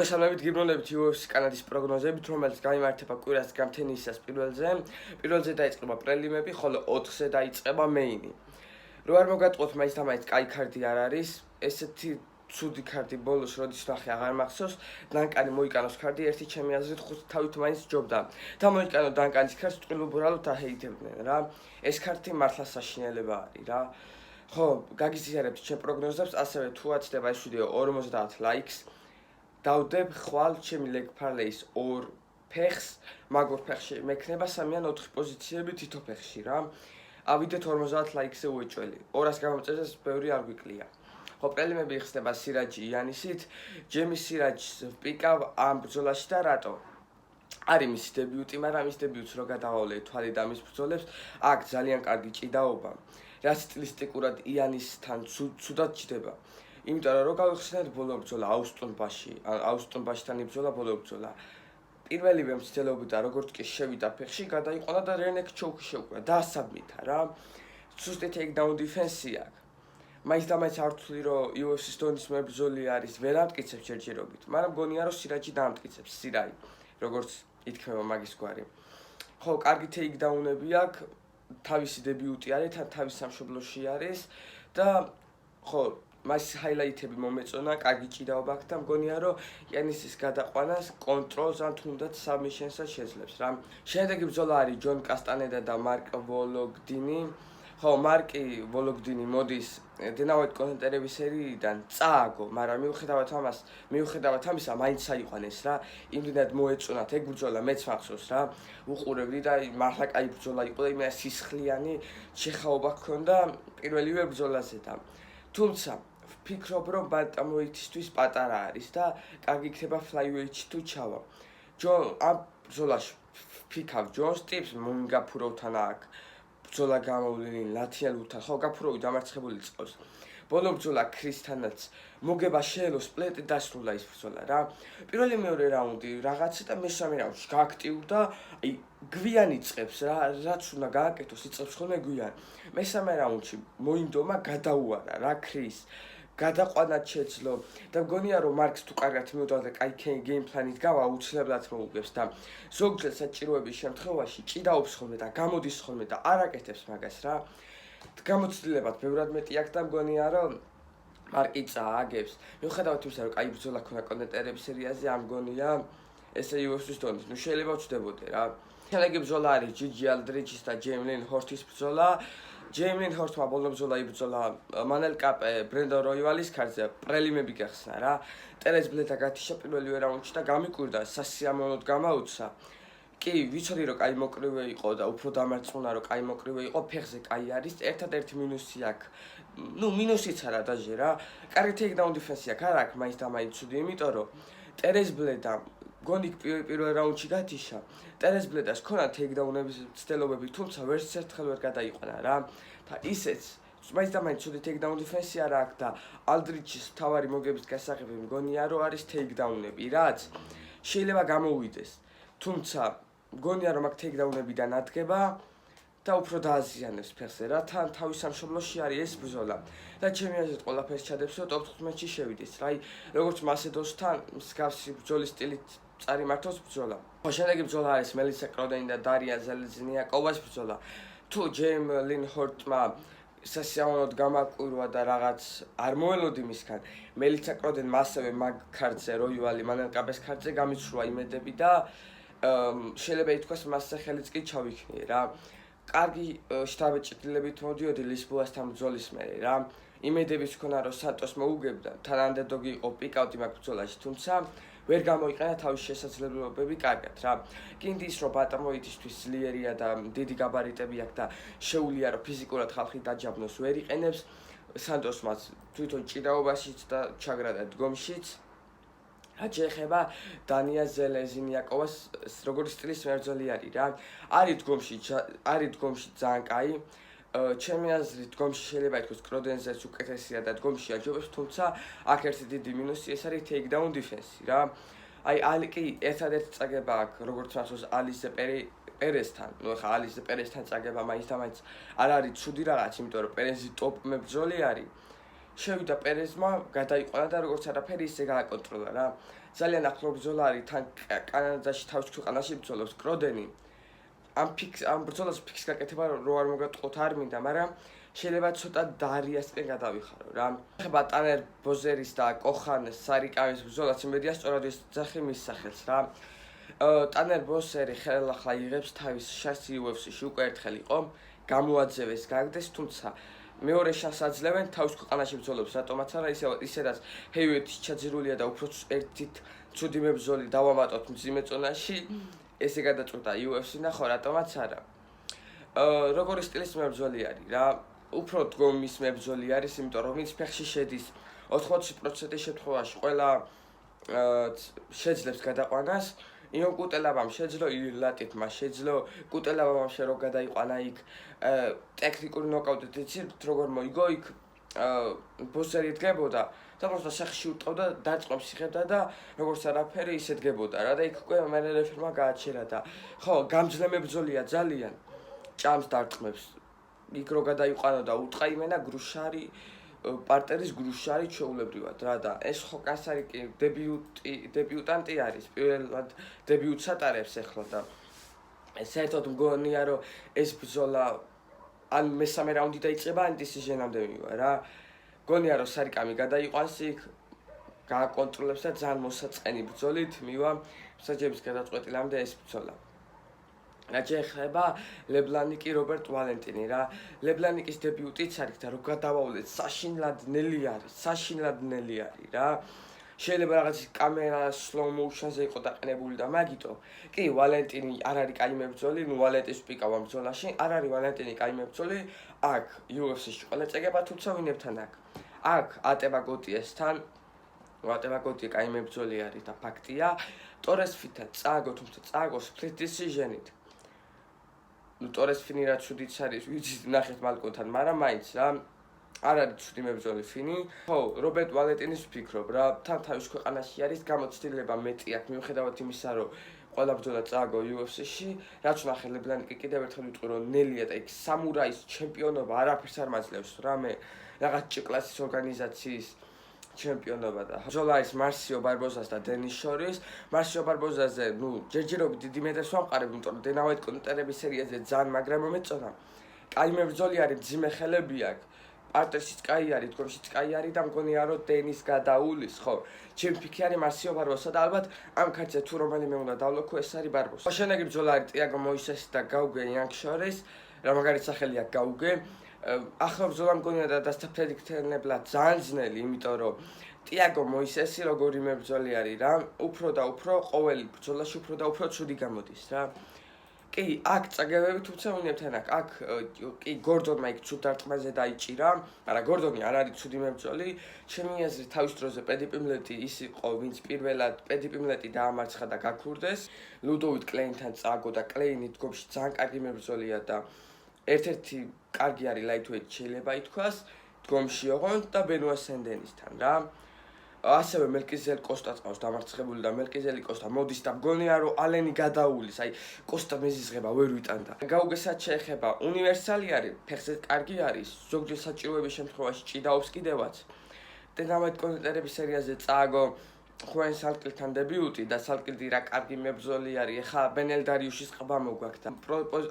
მოგესალმებით, გიბრუნდებით UFC კანადის პროგნოზებით, რომელიც გაიმართება კვირას გამთენისას პირველზე დაიწყება პრელიმები, ხოლო 4-ზე დაიწყება მეინი. რო არ მოგატყოთ მაინც კაი კარდი არ არის, ესეთი ცუდი კარდი ბოლოს როდის ნახე აღარ მახსოვს, დანკანი მოიკანოს კარდი, ერთი ჩემი აზრით 5 თავით მაინც ჯობდა. და მოიკანო დანკანის კარდს ტყილუბრალოდ აჰეიტებდნენ რა. ეს კარდი მართლა საშინელება არის რა. ხო, გაგიზიარებთ ჩემ პროგნოზებს, ასევე თუ აცდება ეს ვიდეო 50 ლაიქს. დავდებ ხვალ ჩემი leg parlay-ის 2 ფეხს, მაგ 2 ფეხში მექნება 3 ან 4 პოზიციები თითო ფეხში რა. ავიდეთ 50 ლაიქზე უეჭველი. 200 გამომწერეს ბევრი არ გვიკლია. ხო, პრელიმები იხსნება სირაჯი იანისით, ჯემი სირაჯს ვპიკავ ამ ბრძოლაში და რატო? არის მისი დებიუტი, მაგრამ ის დებიუტს რო გადავალე თვალი და მის ბრძოლებს, აქ ძალიან კარგი ჭიდაობა. რაც სტილისტიკურად იანისთან ცუდად ჭდება. იმიტომ რომ გავიხსენეთ ბოლო ბრძოლა აუსტონბაშთან იბრძოლა ბოლო ბრძოლა. პირველივე მცდელობდა როგორც კი შევიდა ფეხში, გადაიყვანა და რენეკ ჩოუქი შეუკვდა, დაასაბმითა რა. სუსტი ტეიქდაუნ დიფენსი აქვს. მაინც არ ვთვლი რომ UFC-ის დონის მებრძოლი არის, ვერ ამტკიცებს ჯერჯერობით, მაგრამ მგონია რომ სირაჯი დაამტკიცებს, სირაი, როგორც ითქმება მაგის გვარი. ხო, კარგი ტეიქდაუნები აქვს, თავისი დებიუტი არის, თავის სამშობლოში არის და ხო მას ჰაილაითები მომეწონა, კარგი ჭიდაობა აქვს და მგონია რომ იანისის გადაყვანას კონტროლს ან თუნდაც საბმიშენსაც შეძლებს რა. შემდეგი ბრძოლა არის ჯონ კასტანედა და მარკ ვოლოგდინი. ხო, მარკი ვოლოგდინი მოდის დენავეთ კონტენტერების სერიიდან წააგო, მაგრამ მიუხედავად ამისა მაინც აიყვანეს რა. იმდენად მოეწონათ ეგ ბრძოლა, მეც მახსოვს რა. უყურებდი და მართლა კაი ბრძოლა იყო და იმენა სისხლიანი შეხაობა ჰქონდა პირველივე ბრძოლაზე და თუმცა ვფიქრობ რომ ბანტამვეითისთვის პატარა არის და კარგი იქნება ფლაივეითში თუ ჩავა. ამ ბრძოლაში ვფიქავ ჯონს ტიპს მონგაფუროვთან აქ ბრძოლა გამოვლინი ლათიალურთან, ხო გაფუროვი დამარცხებული წავს. ბოლო ბრძოლა ქრისთანაც მოგება შეელო სპლეტი დასრულა ის ბრძოლა რა. პირველი მეორე რაუნდი რაღაცა და მესამე რაუნდში გააქტიურდა, აი გვიანი წებს რა, რაც უნდა გააკეთოს, იწებს ხოლმე გვიან. მესამე რაუნდში მოინდომა გადაუარა რა ქრის. გადაყვანად შეძლო და მგონია რომ მარკს თუ კარგად მიუძღვა და კაი გეიმპლანით გავა უცნებლად მოუგებს და ზოგჯერ საჭიროების შემთხვევაში ჭიდაობს ხოლმე და გამოდის ხოლმე და არ აკეთებს მაგას რა. გამოცდილებად ბევრად მეტი აქვს და მგონია რომ მარკი წააგებს. მიუხედავად იმისა რომ კაი ბრძოლა ქონდა კონტენტერების სერიაზე, ამ მგონია ესე UFC-ის დონის. ნუ შეიძლება ვჩდებოდე რა. შემდეგი ბრძოლა არის ჯიჯი ალდრიჩის და ჯეიმლინ ჰორთის ბრძოლა. ჯეიმლინ ჰორთმა ბოლო ბრძოლა იბრძოლა მანელ კაპე ბრენდონ როივალის კარზე, პრელიმები გახსნა რა. ტერენს ბლედა გათიშა პირველივე რაუნდში და გამიკვირდა, სასიამოვნოდ გამაუცა. კი, ვიცოდი რომ კაი მოკრივე იყო და უფრო დამარცხუნა რომ კაი მოკრივე იყო, ფეხზე კაი არის, ერთადერთი მინუსი აქვს. ნუ მინუსიც არა დაჟე რა. კარგი ტეიქდაუნ დიფენსი აქვს, არ აქვს მაინც და მაინც ცუდი, იმიტომ რომ ტერენს ბლედა გონი პირველ რაუნდში გათიშა. ტერენს ბლედას ქონა ტეიქდაუნების ცდელობები, თუმცა ვერც ერთხელ ვერ გადაიყვანა რა. და ისეც მაინც და მაინც ცუდი ტეიქდაუნ დიფენსი არ აქვს და ალდრიჩის თავარი მოგების გასაღები მგონია რომ არის ტეიქდაუნები, რაც შეიძლება გამოუვიდეს. თუმცა მგონია რომ აქ ტეიქდაუნებიდან ადგება და უფრო დააზიანებს ფეხზე რა. თან თავის სამშობლოში არის ეს ბრძოლა. და ჩემი აზრით ყველაფერს ჩადებს რომ ტოპ 15-ში შევიდეს რა. როგორც მასედოსთან მსგავსი ბრძოლის სტილით წარიმართოს ბრძოლა. შემდეგი ბრძოლა არის მელისა კროდენი და დარია ზელეზნიაკოვას ბრძოლა. თუ ჯეიმლინ ჰორტმა სასიამოვნოდ გამაკვირვა და რაღაც არ მოელოდი მისგან, მელისა კროდენმა ასევე მაგ ქარდზე როივალი მანელ კაპეს ქარდზე გამიცრუა იმედები და შეიძლება ითქვას მასზე ხელიც კი ჩავიქნიე რა. კარგი შთაბეჭდილებით მოდიოდი ლისბოასთან ბრძოლის მერე რა. იმედებიც ჰქონა რომ სანტოს მოუგებდა, თან ანდერდოგი იყო პიკაუტი მაგ ბრძოლაში, თუმცა ვერ გამოიყენა თავის შესაძლებლობები კარგად რა. კიდე ის რომ ბატამოიტისთვის ძლიერია და დიდი გაბარიტები აქვს და შეუძლია რომ ფიზიკურად ხალხი დაჯაბნოს, ვერ იყენებს. სანტოსმაც თვითონ ჭიდაობაშიც და ჩაგრადა დგომშიც. რაც შეეხება დანია ზელეზნიაკოვას როგორც სტილის მებრძოლი არის რა. არის დგომში ძალიან კაი. ჩემი აზრით დგომში შეიძლება ითქვას კროდენზეც უკეთესია და დგომში აჯობებს, თუმცა აქ ერთი დიდი მინუსი ეს არის ტეიქდაუნ დიფენსი რა. აი ალიკი ერთადერთი წაგება აქვს როგორც მახსოვს ალიზე პერესთან. ნუ ხა ალიზე პერესთან წაგება მაინც არ არის ცუდი რაღაც, იმიტომ რომ პერესი ტოპ მებრძოლი არის. შევიდა პერეზმა, გადაიყვანა და როგორც არაფერი ისე გააკონტროლა რა. ძალიან ახლო ბრძოლა არის თან კანადაში თავის ქვეყანაში ბრძოლობს კროდენი. ამ ბრძოლას ფიქს გაკეთება რო არ მოგატყოთ არ მინდა, მაგრამ შეიძლება ცოტა დარიასკენ გადავიხარო რა. ეხება ტანერ ბოზერის და კოხანეს სარიკავის ბრძოლაც იმედია სწორად ის ძახი მის სახელს რა. ტანერ ბოზერი ხელახლა იღებს თავის შანსს UFC-ში უკვე ერთხელ იყო, გამოაძევეს, გაგდეს, თუმცა მეორე შანსს აძლევენ თავის ქვეყანაში ბრძოლობს, რატომაც არა ისედაც ჰეივი웨ითის ჩაძირულია და უფრო ერთით ცუდი მებრძოლი დავამატოთ მძიმე წონაში, ესე გადაწყვეტა UFC-ს ნახო, რატომაც არა. როგორი სტილის მებრძოლი არის რა, უფრო დგომის მებრძოლი არის, იმიტომ რომ ის ფეხში შედის 80% შემთხვევაში ყველა შეძლებს გადაყვანას. იონ კუტელაბამ შეძლო ილატიტმა შეძლო კუტელაბამ რო გადაიყვანა იქ ტექნიკური ნოკაუტით იცით როგორ მოიგო იქ ბოსერი დგებოდა და просто სახში უტყავდა დაწყობს იხებდა და როგორც არაფერი ისე დგებოდა რა და იქ უკვე მე რეფერმა გააჩერა და ხო გამძლე მებრძოლია ძალიან ჭამს დარტყმებს იქ რო გადაიყვანა და უტყა იმენა გრუშარი პარტერის გრუშარი ჩეულებრივად რა და ეს ხო კასარი კი დებიუტანტი არის პირველად დებიუტს ატარებს ახლა და საერთოდ მგონია რომ ეს ბრძოლა ან მესამე რაუნდი დაიწყება ან დისიჟენამდე მივა რა მგონია რომ სარიკამი გადაიყვანს იქ გააკონტროლებს და ძალიან მოსაწყენი ბრძოლით მივა საჯების გადაწყვეტილამდე ეს ბრძოლა რაც ეხება ლებლანიკი რობერტ ვალენტინი რა ლებლანიკის დებიუტიც არის და რო გადავავლეთ საშინლად ნელი არის რა შეიძლება რაღაც კამერა slow motion-ზე იყო დაყენებული და მაგიტო კი ვალენტინი არ არის კაი მებრძოლი ნუ ვალენტინს ვპიკავ ამ ბრძოლაში არ არის ვალენტინი კაი მებრძოლი აქ UFC-ში ყველა წეგება თუმცა ვინებთან აქ ატება გოტიესთან ატება გოტია კაი მებრძოლი არის და ფაქტია ტორეს ფითა წააგო თუმცა წააგო split decision-ით ну ტორეს ფინი რა ცუდიც არის ვიცით ნახეთ მალკონთან მაგრამ მაინც რა არ არის ცუდი მებრძოლი ფინი ხო რობერტ ვალენტინის ვფიქრობ რა თან თავის ქვეყანაში არის გამოცდილება მეტი აქვს მიუხედავად იმისა რომ ყველა ბრძოლა წააგო UFC-ში რაც ნახე ლებლანიკი კიდევ ერთხელ ვიტყვი რომ ნელია და იქ სამურაის ჩემპიონობა არაფერს არ მაძლევს რა მე რაღაც ჭ-კლასის ორგანიზაციის ჩემპიონობა და ბრძოლა არის მარსიო ბარბოზას და დენის შორის მარსიო ბარბოზაზე ნუ ჯერჯერობით დიდი მეტებს ვამყარებ იმიტომ რომ დენა ვაით კონტერების სერიაზე ძალიან მაგრამ მომეწონა კაი მებრძოლი არის მძიმე ხელები აქვს პარტერშიც კაი არის დგომშიც კაი არის და მგონია რომ დენის გადაულის ხო ჩემი ფიქრი არის მარსიო ბარბოსა და ალბათ ამ კაცზე თუ რომელიმე უნდა დავლოქო ეს არის ბარბოსა შენაგი ბრძოლა არის ტიაგო მოისესი და გაუგე იანგ შორის რა მაგარი სახელი აქვს გაუგე ახლა ბრძოლა მგონია და დასაფრთხილებლად ძალიან ძნელი იმიტომ რომ ტიაგო მოისესი როგორი მებრძოლი არის რა უფრო და უფრო ყოველი ბრძოლაში უფრო და უფრო ცუდი გამოდის რა კი აქ წაგებები თუმცა უნებთან აქ კი გორდონმა იქ ცუდ დარტყმაზე დაიჭირა მაგრამ გორდონი არ არის ცუდი მებრძოლი ჩემი აზრით თავის დროზე პედი პიმლეტი ის იყო ვინც პირველად პედი პიმლეტი დაამარცხა და გაქურდეს ლუდოვიტ კლეინთან წააგო და კლეინი დგომში ძალიან კარგი მებრძოლია და ერთ-ერთი კარგი არის ლაითვეით შეიძლება ითქვას დგომში ოღონდ და ბენუა სენდენისთან რა ასევე მელკიზელ კოსტა წავს დამარცხებული და მელკიზელი კოსტა მოდის და მგონია რომ ალენი გადაულის აი კოსტა მეზიზღება ვერ ვიტანდა გაუგესაც შეეხება უნივერსალი არის ფეხზე კარგი არის ზოგჯერ საჭიროების შემთხვევაში ჭიდაობს კიდევაც დენავეთ კონტერების სერიაზე წააგო ხუენ სალკილთან დებიუტი და სალკილდი რა კარგი მებრძოლი არის ეხა ბენელ დარიუშის ყბა მოგვაქვს და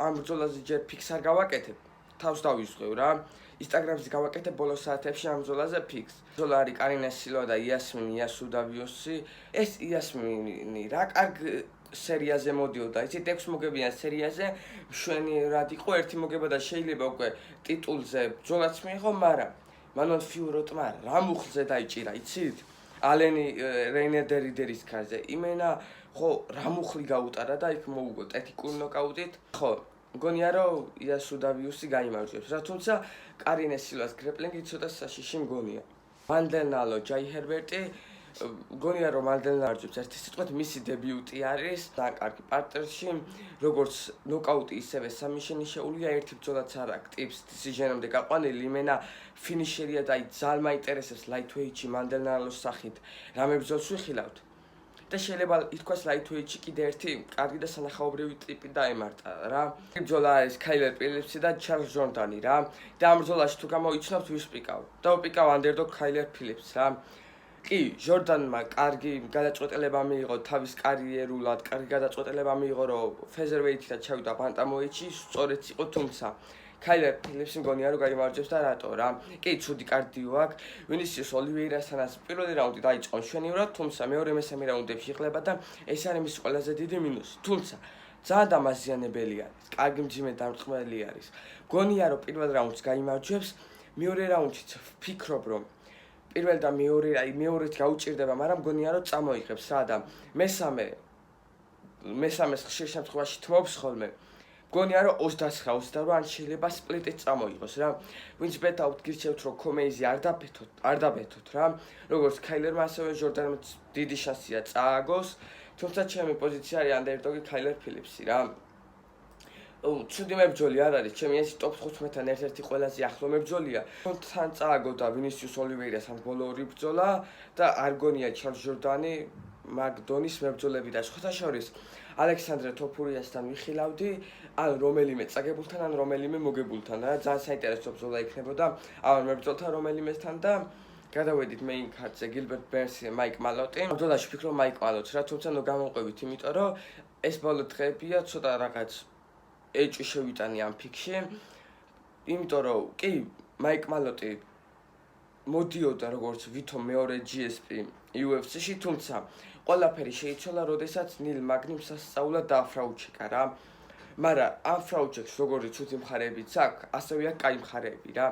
ამ ბრძოლაზე ჯერ ფიქს არ გავაკეთებ თავს დავისხევ რა Instagram-ზე გავაკეთებ ბოლოს საათებში ამ ბრძოლაზე ფიქს. ბრძოლა არის კარინა სილვა და იასმინ იასუდავიოსი. ეს იასმინი რა კარგ სერიაზე მოდიოდა. იცით 6 მოგებიან სერიაზე მშვენივრად იყო ერთი მოგება და შეიძლება უკვე ტიტულზე ბრძოლაც მიიღო, მაგრამ მანონ ფიუროტმა რა მუხლზე დაიჭირა, იცით? ალენი რეინედერიდერის კარზე. იმენა ხო რა მუხლი გაუტარა და იქ მოუგო ტექნიკურ ნოკაუტით. ხო მგონია რომ იასუდავიუსი გაიმარჯვებს რა თუმცა კარინეს სილვას გრეპლინგი ცოტა საშიში მგონია მანდელნალო ჯაი ჰერბერტი მგონია რომ მანდელნა არჯვებს ერთი სიტყვით მისი დებიუტი არის და კარგი პარტერში როგორც ნოკაუტი ისევე სამიშენი შეუულია ერთი ბრძოლაც არ აქვს ტიპს დისიჟენამდე გაყვანილი იმენა ფინიშერია და ძალიან მაინტერესებს ლაითვეიტში მანდელნალოს სახით რა მებრძოლს ვიხილავთ და შეიძლება ითქვას Lightweight-ში კიდე ერთი კარგი და სანახაობრივი ტიპი დაემართა რა. ბრძოლა არის Kyler Phillips-ი და Charles Jourdain-ი რა. და ამ ბრძოლაში თუ გამოიცნობთ ვის პიკავ? დავპიკავ underdog Kyler Phillips რა. კი, Jourdain-მა კარგი გადაწყვეტილება მიიღო თავის კარიერულად, კარგი გადაწყვეტილება მიიღო, რომ featherweight-იდან ჩავიდა bantamweight-ში, სწორედ იყო, თუმცა Kyler Phillips-ი მგონია რომ გაიმარჯვებს და რატო რა? კი, ცუდი კარდიო აქვს. Vinicius Oliveira-სანაც პირველი რაუნდი დაიწყო მშვენივრად, თუმცა მეორე-მესამე რაუნდებში იღლება და ეს არის მის ყველაზე დიდი მინუსი. თუმცა ძალიან დამაზიანებელი არის. კარგი მძიმე დამრტყმელი არის. მგონია რომ პირველ რაუნდს გაიმარჯვებს, მეორე რაუნდშიც ვფიქრობ რომ პირველ და მეორეც გაუჭირდება, მაგრამ მგონია რომ წამოიღებს რა და მესამეს ხშირ შემთხვევაში თმობს ხოლმე. მგონია რომ 29-28 ან შეიძლება სპლიტიც წამოიღოს რა. ვინც ბეტავთ გირჩევთ რომ Comey-ზე არ დაბეთოთ რა. როგორც Kyler-მა ასევე Jourdain-მა დიდი შანსია წააგოს, თუმცა ჩემი პოზიცია არის underdog Kyler Phillips-ი რა. ცუდი მებრძოლი არ არის, ჩემი ეს top 15-თან ერთ-ერთი ყველაზე ახლო მებრძოლია. თან წააგო და Vinicius Oliveira-სთან ბოლო ორი ბრძოლა და არ გონია Charles Jourdain-ი მაგდონის მებრძოლები და სხვათა შორის Alexandre Topuria-სთან ვიხილავდი, ან რომელიმე წაგებულთან, ან რომელიმე მოგებულთან რა. ძალიან საინტერესო ბრძოლა იქნებოდა ამ მებრძოლთან რომელიმესთან და გადავედით main card-ზე Gilbert Burns-ი, Mike Malott-ი. ბრძოლაში ვფიქრობ Mike Malott-ს რა, თუმცა გამოვყვებით, იმიტომ რომ ეს ბოლო დღეებია ცოტა რაღაც ეჭვი შევიტანი ამ ფიქში. იმიტომ რომ კი, Mike Malott-ი მოდიოდა როგორც ვითომ მეორე GSP UFC-ში, თუმცა ყველაფერი შეიცვალა, როდესაც Neil Magny-მ სასწაულად დააფრაუჩეკა რა. მაგრამ ამ ფრაუჩეკს როგორი ცუდი მხარეებიც აქვს, ასევე აქვს კაი მხარეები რა.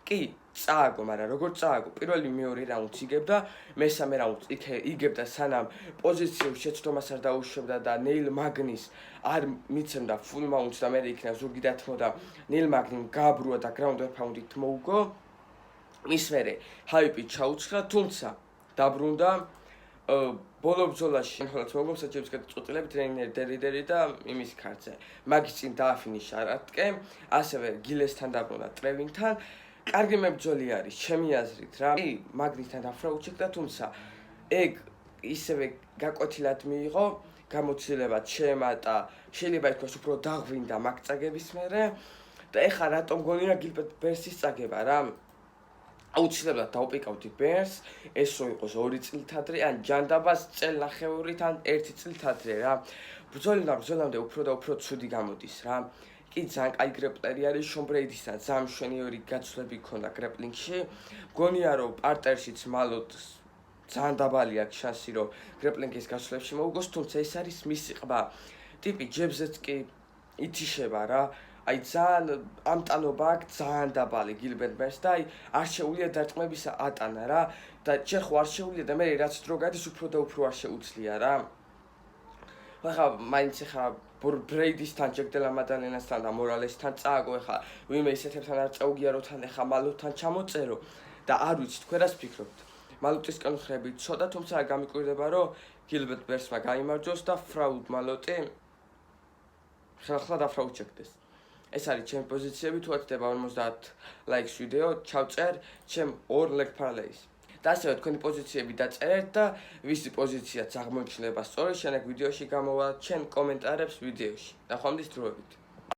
კი, წააგო, მაგრამ როგორ წააგო? პირველი მეორე რაუნდს იგებდა, მესამე რაუნდს იგებდა, სანამ პოზიციურ შეცდომას არ დაუშვებდა და Neil Magny-ს არ მიცემდა full mount-ს და მე იქნა ზურგი დათმოდა. Neil Magny-მ გააბრუა და ground and pound-ით მოუგო. მის მერე ჰაიპი ჩაუცხრა, თუმცა დაბრუნდა ბოლო ბრძოლაში ხოლმე მოგობს საჭიროებს გადაწყვეტილებით ტრეინერი დერიდერი და იმის ქარtze. მაგის წინ დააფინიშა რატკე, ასევე გილესთან დაბრუნდა ტრევინგთან. კარგი მებრძოლი არის, ჩემი აზრით რა. კი, მაგნისთან დაფრაუჩეკდა, თუმცა ეგ ისევე გაკვეთილად მიიღო, გამოცდილება ჩემატა, შეიძლება ითქვას უფრო დაღვინდა მაგ წაგების მერე და ეხლა რატომ გონია Gilbert Burns-ის წაგება რა. აუცილებლად დავპიკავდი Burns, ეს რო იყოს 2 წლით ადრე, ან ჯანდაბას წელნახევრით ან 1 წლით ადრე რა. ბრძოლამდე უფრო და უფრო ცუდი გამოდის რა. კი, ძალიან კაი გრეპლერი არის, Sean Brady-სთან ძალიან მშვენიერი გაცვლები ჰქონდა გრეპლინგში. მგონია რომ პარტერშიც Malott-ს ძალიან დაბალი აქვს შანსი რომ გრეპლინგის გაცვლებში მოუგოს, თუმცა ეს არის მისი ყბა. ტიპი ჯებზეც კი ითიშება რა. აი ძალიან ამტანობა აქვს ძალიან დაბალი Gilbert Burns და აი არ შეუძლია დარტყმებისა ატანა რა და ჯერ ხო არ შეუძლია და მე რაც დრო გადის უფრო და უფრო არ შეუძლია რა. ახლა მაინც ახლა Brady-სთან, Jack Della Maddalena-სთან და Morales-თან წააგო ახლა ვინმე ისეთებთან არ წაუგია რომ თან ახლა Malott-თან ჩამოწერო და არ ვიცი თქვენ რას ფიქრობთ. Malott-ისკენ ხრები ცოტა, თუმცა გამიკვირდება რომ Gilbert Burns-მა გაიმარჯვოს და fraud Malott-ი ხელახლა დაფრაუჩეკდეს. ეს არის ჩემი პოზიციები, თუ ატდება 50 ლაიქს ვიდეო, ჩავწერ ჩემ 2 leg parlay-ს. და ასევე თქვენი პოზიციები დაწერეთ და ვისი პოზიციაც აღმოჩნდება სწორი, შემდეგ ვიდეოში გამოვა ჩემ კომენტარებს ვიდეოში. ნახვამდის დროებით.